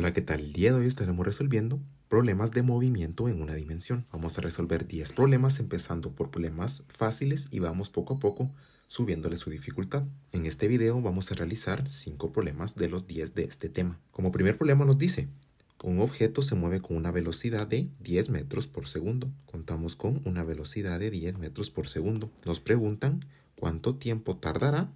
Hola, ¿qué tal? El día de hoy estaremos resolviendo problemas de movimiento en una dimensión. Vamos a resolver 10 problemas empezando por problemas fáciles y vamos poco a poco subiéndole su dificultad. En este video vamos a realizar 5 problemas de los 10 de este tema. Como primer problema nos dice, un objeto se mueve con una velocidad de 10 metros por segundo. Contamos con una velocidad de 10 metros por segundo. Nos preguntan cuánto tiempo tardará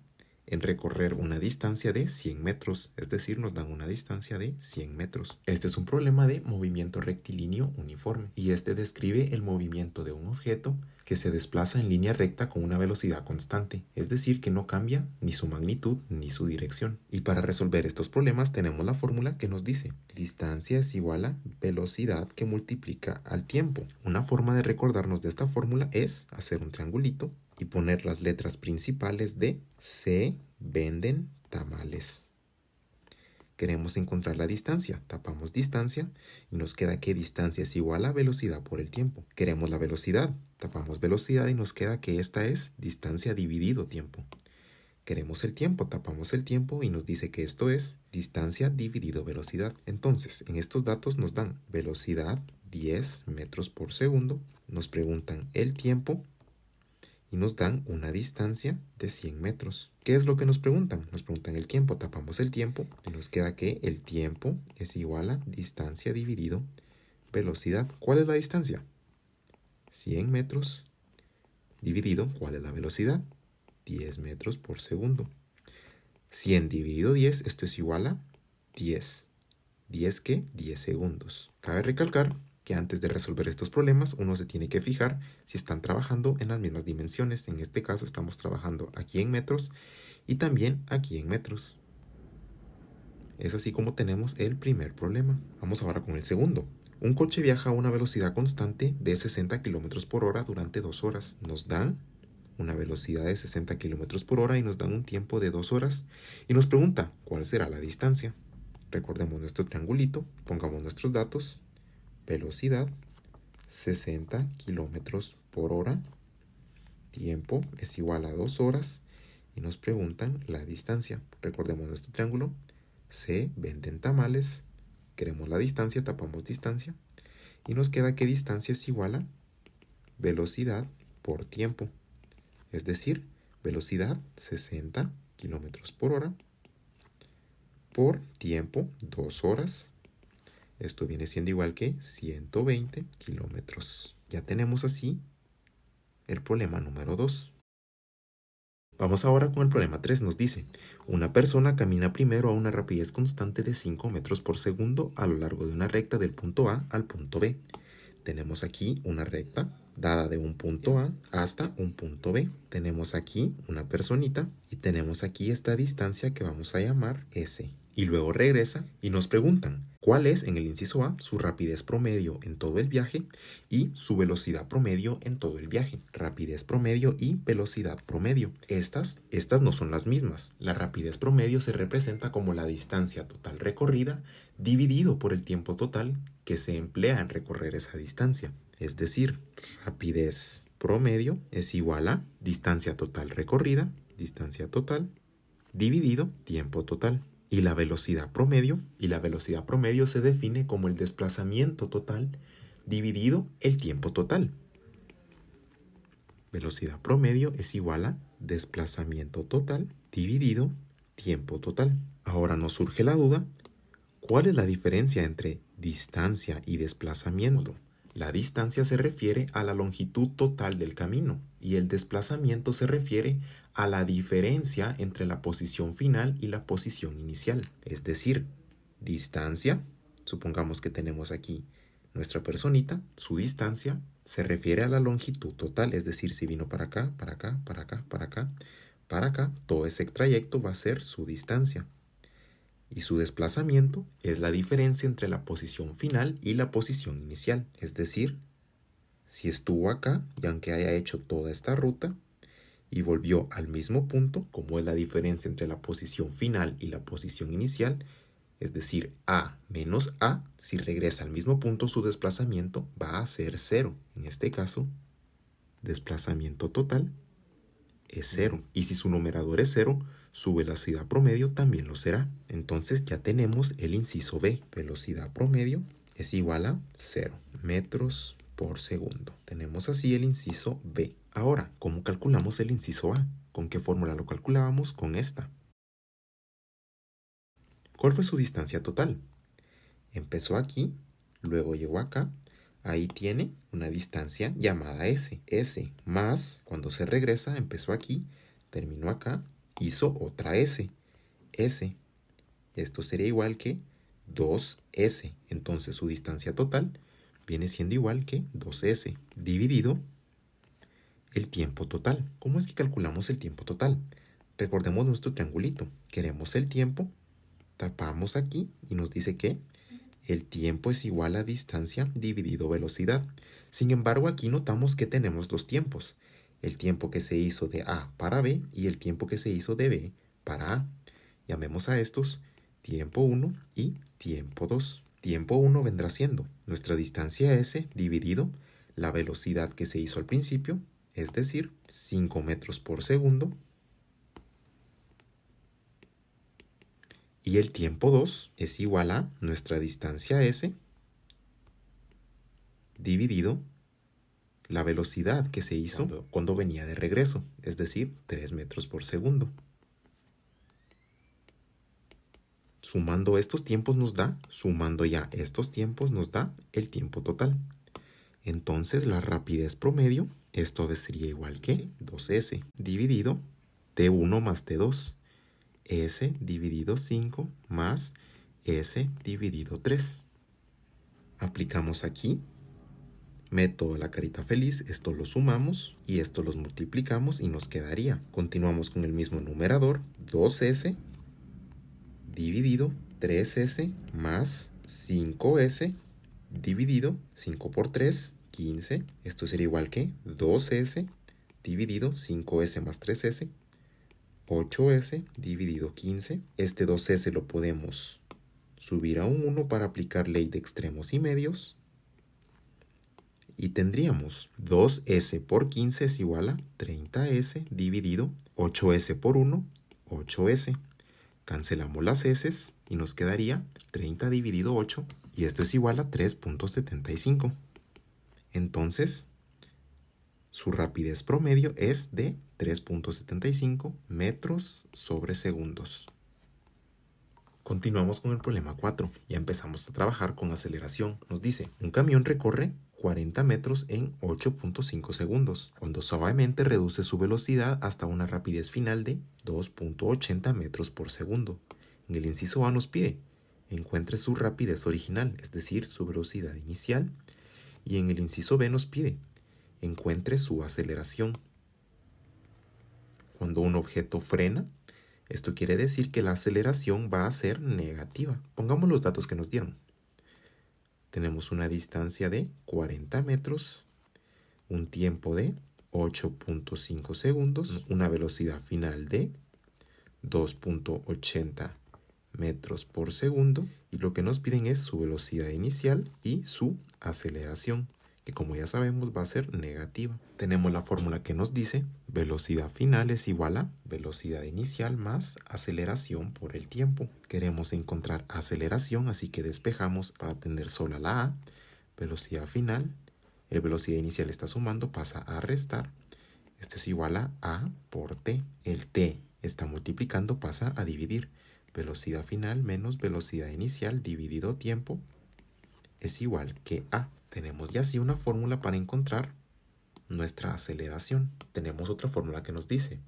en recorrer una distancia de 100 metros, es decir, nos dan una distancia de 100 metros. Este es un problema de movimiento rectilíneo uniforme y este describe el movimiento de un objeto que se desplaza en línea recta con una velocidad constante, es decir, que no cambia ni su magnitud ni su dirección. Y para resolver estos problemas tenemos la fórmula que nos dice distancia es igual a velocidad que multiplica al tiempo. Una forma de recordarnos de esta fórmula es hacer un triangulito y poner las letras principales de se venden tamales. Queremos encontrar la distancia, tapamos distancia y nos queda que distancia es igual a velocidad por el tiempo. Queremos la velocidad, tapamos velocidad y nos queda que esta es distancia dividido tiempo. Queremos el tiempo, tapamos el tiempo y nos dice que esto es distancia dividido velocidad. Entonces, en estos datos nos dan velocidad 10 metros por segundo, nos preguntan el tiempo y nos dan una distancia de 100 metros. ¿Qué es lo que nos preguntan? Nos preguntan el tiempo, tapamos el tiempo y nos queda que el tiempo es igual a distancia dividido velocidad. ¿Cuál es la distancia? 100 metros dividido, ¿cuál es la velocidad? 10 metros por segundo. 100 dividido 10, esto es igual a 10. ¿10 qué? 10 segundos. Cabe recalcar que antes de resolver estos problemas uno se tiene que fijar si están trabajando en las mismas dimensiones. En este caso estamos trabajando aquí en metros y también aquí en metros. Es así como tenemos el primer problema. Vamos ahora con el segundo. Un coche viaja a una velocidad constante de 60 km por hora durante 2 horas. Nos dan una velocidad de 60 km por hora y nos dan un tiempo de 2 horas y nos pregunta cuál será la distancia. Recordemos nuestro triangulito, pongamos nuestros datos. Velocidad 60 kilómetros por hora. Tiempo es igual a 2 horas y nos preguntan la distancia. Recordemos nuestro triángulo. Se venden tamales. Queremos la distancia, tapamos distancia. Y nos queda que distancia es igual a velocidad por tiempo. Es decir, velocidad 60 kilómetros por hora por tiempo 2 horas. Esto viene siendo igual que 120 kilómetros. Ya tenemos así el problema número 2. Vamos ahora con el problema 3. Nos dice, una persona camina primero a una rapidez constante de 5 metros por segundo a lo largo de una recta del punto A al punto B. Tenemos aquí una recta dada de un punto A hasta un punto B. Tenemos aquí una personita y tenemos aquí esta distancia que vamos a llamar S. Y luego regresa y nos preguntan cuál es en el inciso A su rapidez promedio en todo el viaje y su velocidad promedio en todo el viaje. Rapidez promedio y velocidad promedio. Estas no son las mismas. La rapidez promedio se representa como la distancia total recorrida dividido por el tiempo total que se emplea en recorrer esa distancia. Es decir, rapidez promedio es igual a distancia total recorrida, distancia total, dividido tiempo total. Y la velocidad promedio se define como el desplazamiento total dividido el tiempo total. Velocidad promedio es igual a desplazamiento total dividido tiempo total. Ahora nos surge la duda, ¿cuál es la diferencia entre distancia y desplazamiento? La distancia se refiere a la longitud total del camino y el desplazamiento se refiere a la diferencia entre la posición final y la posición inicial. Es decir, distancia, supongamos que tenemos aquí nuestra personita, su distancia se refiere a la longitud total, es decir, si vino para acá, para acá, para acá, para acá, para acá, todo ese trayecto va a ser su distancia. Y su desplazamiento es la diferencia entre la posición final y la posición inicial. Es decir, si estuvo acá y aunque haya hecho toda esta ruta y volvió al mismo punto, como es la diferencia entre la posición final y la posición inicial, es decir, A menos A, si regresa al mismo punto, su desplazamiento va a ser 0. En este caso, desplazamiento total es 0. Y si su numerador es 0, su velocidad promedio también lo será. Entonces ya tenemos el inciso B. Velocidad promedio es igual a 0 metros por segundo. Tenemos así el inciso B. Ahora, ¿cómo calculamos el inciso A? ¿Con qué fórmula lo calculábamos? Con esta. ¿Cuál fue su distancia total? Empezó aquí, luego llegó acá. Ahí tiene una distancia llamada S. S más, cuando se regresa, empezó aquí, terminó acá, hizo otra S. S. Esto sería igual que 2S. Entonces su distancia total viene siendo igual que 2S dividido el tiempo total. ¿Cómo es que calculamos el tiempo total? Recordemos nuestro triangulito. Queremos el tiempo, tapamos aquí y nos dice que el tiempo es igual a distancia dividido velocidad. Sin embargo, aquí notamos que tenemos dos tiempos. El tiempo que se hizo de A para B y el tiempo que se hizo de B para A. Llamemos a estos tiempo 1 y tiempo 2. Tiempo 1 vendrá siendo nuestra distancia S dividido la velocidad que se hizo al principio, es decir, 5 metros por segundo. Y el tiempo 2 es igual a nuestra distancia S dividido la velocidad que se hizo cuando venía de regreso, es decir, 3 metros por segundo. Sumando estos tiempos sumando ya estos tiempos nos da el tiempo total. Entonces la rapidez promedio, esto sería igual que 2S dividido T1 más T2. S dividido 5 más S dividido 3. Aplicamos aquí método de la carita feliz, esto lo sumamos y esto los multiplicamos y nos quedaría. Continuamos con el mismo numerador, 2S dividido 3S más 5S dividido 5 por 3, 15. Esto sería igual que 2S dividido 5S más 3S. 8S dividido 15. Este 2S lo podemos subir a un 1 para aplicar ley de extremos y medios. Y tendríamos 2S por 15 es igual a 30S dividido 8S por 1, 8S. Cancelamos las S y nos quedaría 30 dividido 8 y esto es igual a 3.75. Entonces, su rapidez promedio es de 3.75 metros sobre segundos. Continuamos con el problema 4. Ya empezamos a trabajar con aceleración. Nos dice, un camión recorre 40 metros en 8.5 segundos, cuando suavemente reduce su velocidad hasta una rapidez final de 2.80 metros por segundo. En el inciso A nos pide, encuentre su rapidez original, es decir, su velocidad inicial. Y en el inciso B nos pide, encuentre su aceleración. Cuando un objeto frena, esto quiere decir que la aceleración va a ser negativa. Pongamos los datos que nos dieron. Tenemos una distancia de 40 metros, un tiempo de 8.5 segundos, una velocidad final de 2.80 metros por segundo y lo que nos piden es su velocidad inicial y su aceleración, que como ya sabemos va a ser negativa. Tenemos la fórmula que nos dice velocidad final es igual a velocidad inicial más aceleración por el tiempo. Queremos encontrar aceleración, así que despejamos para tener sola la A. Velocidad final, la velocidad inicial está sumando, pasa a restar. Esto es igual a A por T. El T está multiplicando, pasa a dividir. Velocidad final menos velocidad inicial dividido tiempo es igual que A. Tenemos ya así una fórmula para encontrar nuestra aceleración. Tenemos otra fórmula que nos dice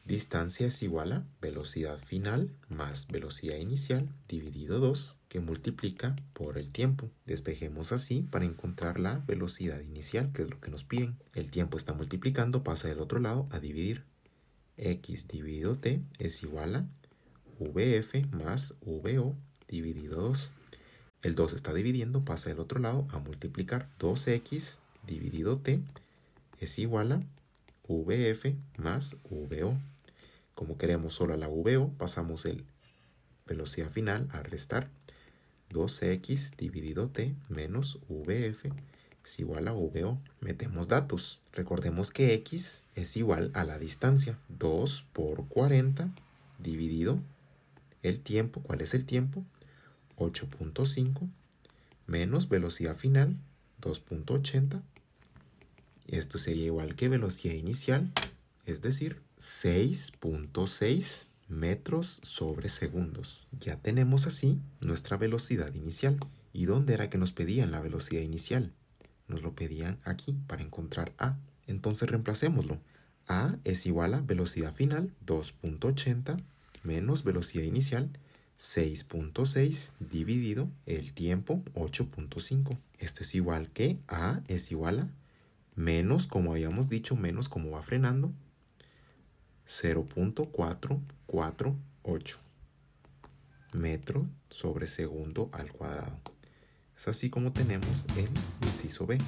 distancia es igual a velocidad final más velocidad inicial dividido 2 que multiplica por el tiempo. Despejemos así para encontrar la velocidad inicial, que es lo que nos piden. El tiempo está multiplicando, pasa del otro lado a dividir. X dividido T es igual a VF más VO dividido 2. El 2 está dividiendo, pasa del otro lado a multiplicar. 2x dividido t es igual a VF más VO. Como queremos solo a la VO, pasamos el velocidad final a restar. 2x dividido t menos VF es igual a VO. Metemos datos. Recordemos que X es igual a la distancia. 2 por 40 dividido el tiempo. ¿Cuál es el tiempo? 8.5 menos velocidad final, 2.80. Esto sería igual que velocidad inicial, es decir, 6.6 metros sobre segundos. Ya tenemos así nuestra velocidad inicial. ¿Y dónde era que nos pedían la velocidad inicial? Nos lo pedían aquí para encontrar A. Entonces reemplacémoslo. A es igual a velocidad final, 2.80 menos velocidad inicial, 6.6 dividido el tiempo, 8.5. Esto es igual que A es igual a menos, como habíamos dicho, menos como va frenando, 0.448 metros sobre segundo al cuadrado. Es así como tenemos el inciso B.